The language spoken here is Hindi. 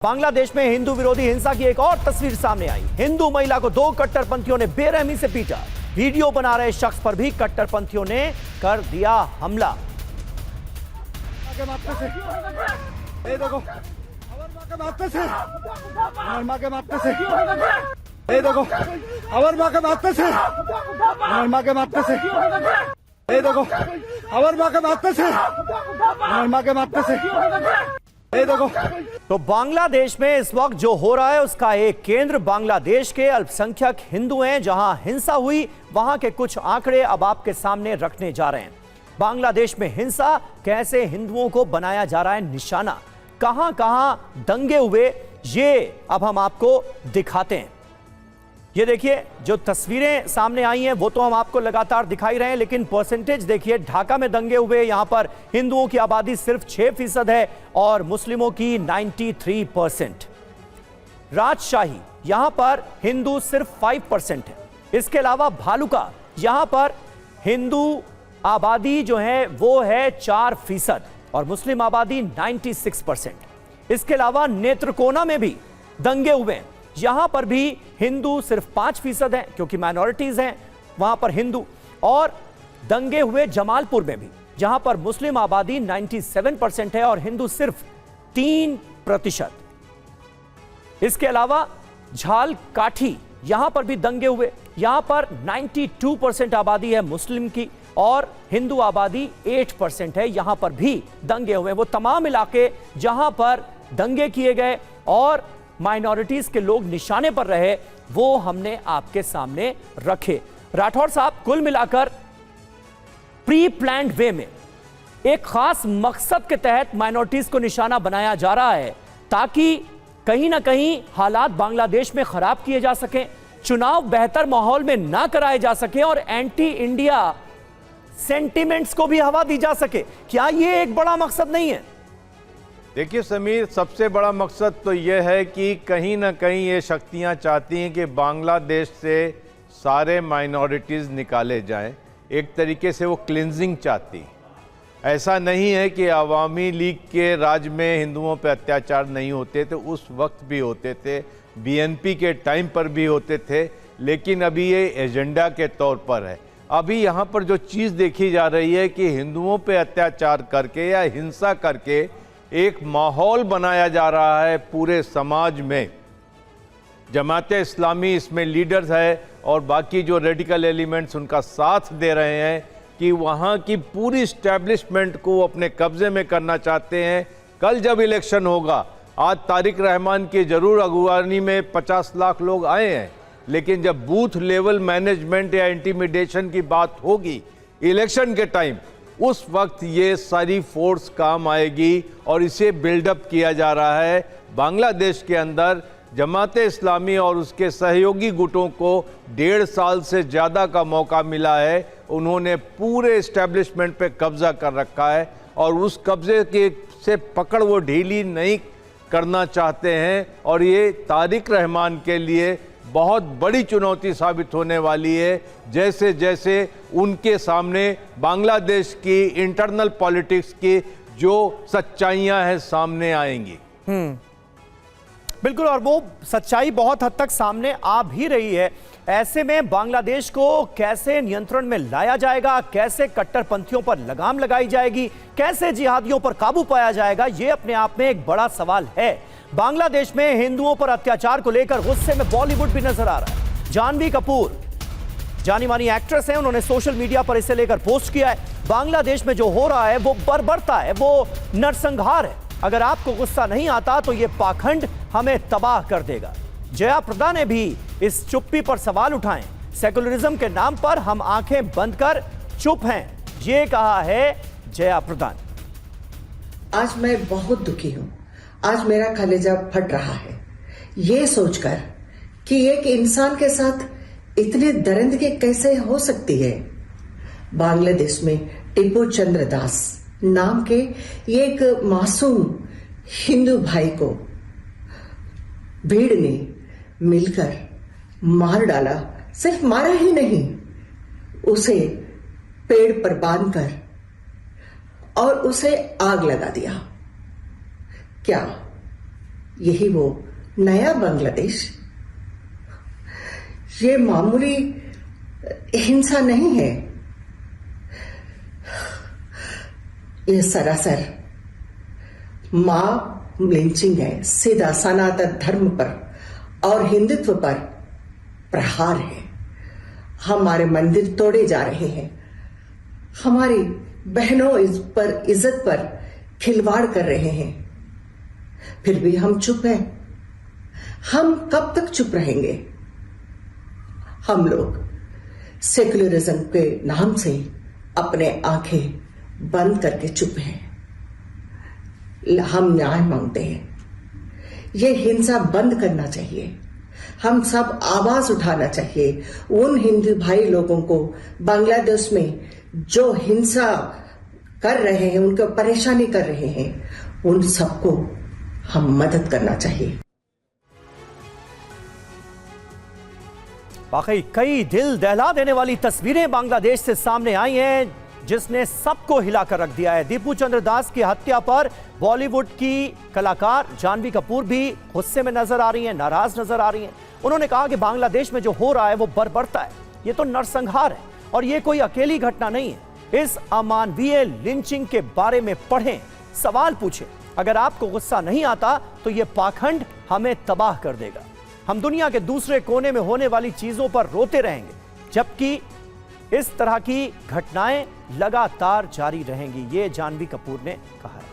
बांग्लादेश में हिंदू विरोधी हिंसा की एक और तस्वीर सामने आई। हिंदू महिला को दो कट्टरपंथियों ने बेरहमी से पीटा। वीडियो बना रहे शख्स पर भी कट्टरपंथियों ने कर दिया हमला। तो बांग्लादेश में इस वक्त जो हो रहा है उसका एक केंद्र बांग्लादेश के अल्पसंख्यक हिंदू हैं। जहां हिंसा हुई वहां के कुछ आंकड़े अब आपके सामने रखने जा रहे हैं। बांग्लादेश में हिंसा, कैसे हिंदुओं को बनाया जा रहा है निशाना, कहां कहां दंगे हुए, ये अब हम आपको दिखाते हैं। ये देखिए, जो तस्वीरें सामने आई हैं वो तो हम आपको लगातार दिखाई रहे हैं, लेकिन परसेंटेज देखिए। ढाका में दंगे हुए, यहां पर हिंदुओं की आबादी सिर्फ 6% है और मुस्लिमों की 93%। राजशाही, यहां पर हिंदू सिर्फ 5% है। इसके अलावा भालुका, यहां पर हिंदू आबादी जो है वो है 4% और मुस्लिम आबादी 96%। इसके अलावा नेत्रकोना में भी दंगे हुए हैं। यहां पर भी हिंदू सिर्फ 5% हैं क्योंकि माइनॉरिटीज हैं वहां पर हिंदू। और दंगे हुए जमालपुर में भी, जहां पर मुस्लिम आबादी 97% है और हिंदू सिर्फ 3%। इसके अलावा झालकाठी, यहां पर भी दंगे हुए। यहां पर 92% आबादी है मुस्लिम की और हिंदू आबादी 8% है। यहां पर भी दंगे हुए। वो तमाम इलाके जहां पर दंगे किए गए और माइनॉरिटीज के लोग निशाने पर रहे, वो हमने आपके सामने रखे। राठौर साहब, कुल मिलाकर प्री प्लान्ड वे में एक खास मकसद के तहत माइनॉरिटीज को निशाना बनाया जा रहा है ताकि कहीं ना कहीं हालात बांग्लादेश में खराब किए जा सकें, चुनाव बेहतर माहौल में ना कराए जा सके और एंटी इंडिया सेंटिमेंट्स को भी हवा दी जा सके। क्या यह एक बड़ा मकसद नहीं है? देखिए समीर, सबसे बड़ा मकसद तो यह है कि कहीं ना कहीं ये शक्तियां चाहती हैं कि बांग्लादेश से सारे माइनॉरिटीज़ निकाले जाएं। एक तरीके से वो क्लिनजिंग चाहती हैं। ऐसा नहीं है कि अवामी लीग के राज में हिंदुओं पे अत्याचार नहीं होते थे, उस वक्त भी होते थे, बीएनपी के टाइम पर भी होते थे, लेकिन अभी ये एजेंडा के तौर पर है। अभी यहाँ पर जो चीज़ देखी जा रही है कि हिंदुओं पे अत्याचार करके या हिंसा करके एक माहौल बनाया जा रहा है पूरे समाज में। जमाते इस्लामी इसमें लीडर्स है और बाकी जो रेडिकल एलिमेंट्स उनका साथ दे रहे हैं कि वहाँ की पूरी इस्टेब्लिशमेंट को अपने कब्जे में करना चाहते हैं। कल जब इलेक्शन होगा, आज तारिक रहमान की जरूर अगुवानी में 50 लाख लोग आए हैं, लेकिन जब बूथ लेवल मैनेजमेंट या इंटिमिडेशन की बात होगी इलेक्शन के टाइम, उस वक्त ये सारी फोर्स काम आएगी और इसे बिल्डअप किया जा रहा है। बांग्लादेश के अंदर जमाते इस्लामी और उसके सहयोगी गुटों को 1.5 साल से ज़्यादा का मौका मिला है। उन्होंने पूरे इस्टेब्लिशमेंट पे कब्जा कर रखा है और उस कब्जे के से पकड़ वो ढीली नहीं करना चाहते हैं और ये तारिक रहमान के लिए बहुत बड़ी चुनौती साबित होने वाली है। जैसे जैसे उनके सामने बांग्लादेश की इंटरनल पॉलिटिक्स की जो सच्चाइयां हैं सामने आएंगी। बिल्कुल, और वो सच्चाई बहुत हद तक सामने आ भी रही है। ऐसे में बांग्लादेश को कैसे नियंत्रण में लाया जाएगा, कैसे कट्टरपंथियों पर लगाम लगाई जाएगी, कैसे जिहादियों पर काबू पाया जाएगा, ये अपने आप में एक बड़ा सवाल है। बांग्लादेश में हिंदुओं पर अत्याचार को लेकर गुस्से में बॉलीवुड भी नजर आ रहा है। जानवी कपूर जानी मानी एक्ट्रेस हैं, उन्होंने सोशल मीडिया पर इसे लेकर पोस्ट किया है। बांग्लादेश में जो हो रहा है वो बर्बरता है, वो नरसंहार है। अगर आपको गुस्सा नहीं आता तो ये पाखंड हमें तबाह कर देगा। जया प्रदा ने भी इस चुप्पी पर सवाल उठाए। सेकुलरिज्म के नाम पर हम आंखें बंद कर चुप हैं, ये कहा है जया प्रदा ने। आज मैं बहुत दुखी हूं। आज मेरा कलेजा फट रहा है ये सोचकर कि एक इंसान के साथ इतनी दरिंदगी कैसे हो सकती है। बांग्लादेश में टिप्पू चंद्र दास नाम के एक मासूम हिंदू भाई को भीड़ ने मिलकर मार डाला। सिर्फ मारा ही नहीं, उसे पेड़ पर बांधकर और उसे आग लगा दिया। क्या यही वो नया बांग्लादेश। ये मामूली हिंसा नहीं है, ये सरासर मॉब लिंचिंग है, सीधा सनातन धर्म पर और हिंदुत्व पर प्रहार है। हमारे मंदिर तोड़े जा रहे हैं, हमारी बहनों पर इज्जत पर खिलवाड़ कर रहे हैं, फिर भी हम चुप हैं। हम कब तक चुप रहेंगे? हम लोग सेक्युलरिज्म के नाम से अपने आंखें बंद करके चुप हैं। हम न्याय मांगते हैं। ये हिंसा बंद करना चाहिए। हम सब आवाज उठाना चाहिए। उन हिंदू भाई लोगों को बांग्लादेश में जो हिंसा कर रहे हैं, उनको परेशानी कर रहे हैं, उन सबको हम मदद करना चाहिए। वाकई कई दिल दहला देने वाली तस्वीरें बांग्लादेश से सामने आई हैं, जिसने सबको हिलाकर रख दिया है। दीपू चंद्र दास की हत्या पर बॉलीवुड की कलाकार जानवी कपूर भी गुस्से में नजर आ रही हैं, नाराज नजर आ रही हैं। उन्होंने कहा कि बांग्लादेश में जो हो रहा है वो बर्बरता है, ये तो नरसंहार है और ये कोई अकेली घटना नहीं है। इस अमानवीय लिंचिंग के बारे में पढ़ें, सवाल पूछें। अगर आपको गुस्सा नहीं आता तो ये पाखंड हमें तबाह कर देगा। हम दुनिया के दूसरे कोने में होने वाली चीजों पर रोते रहेंगे, जबकि इस तरह की घटनाएं लगातार जारी रहेंगी, ये जानवी कपूर ने कहा है।